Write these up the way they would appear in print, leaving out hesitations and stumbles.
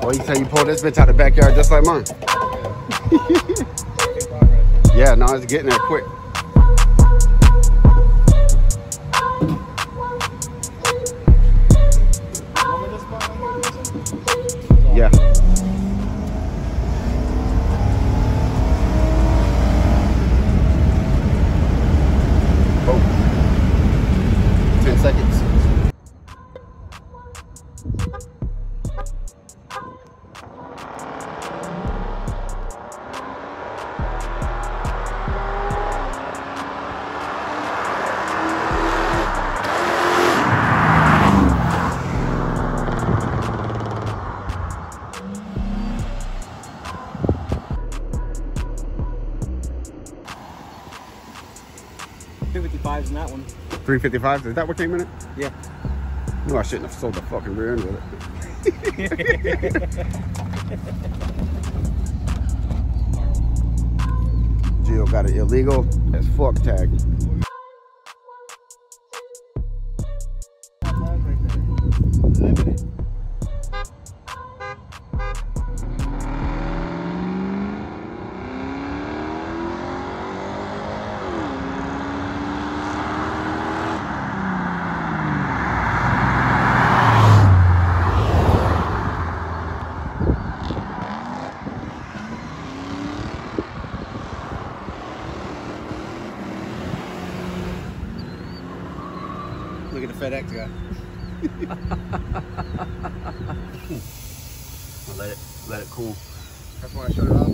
Oh, you say you pulled this bitch out the backyard just like mine? Yeah, no, it's getting there quick. Yeah. Oh. 10 seconds. $355 in that one. 355, is that what came in it? Yeah. No, I shouldn't have sold the fucking rear end with it. Jill got an illegal as fuck tag. Look at the FedEx guy. Let it cool. That's why I shut it off.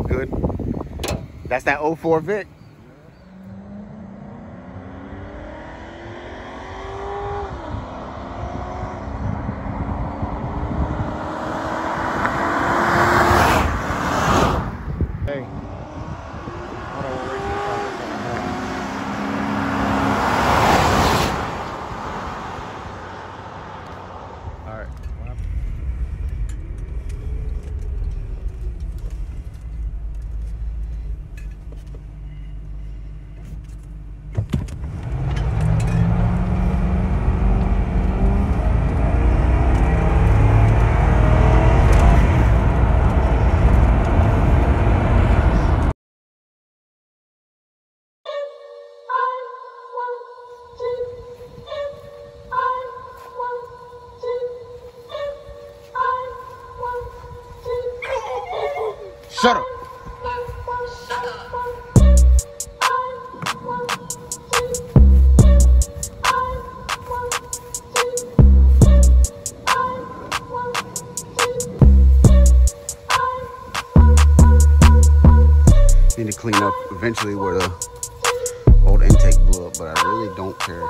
Good. That's that 04 Vic. Hey. Shut up. Need to clean up eventually where the old intake blew up, but I really don't care.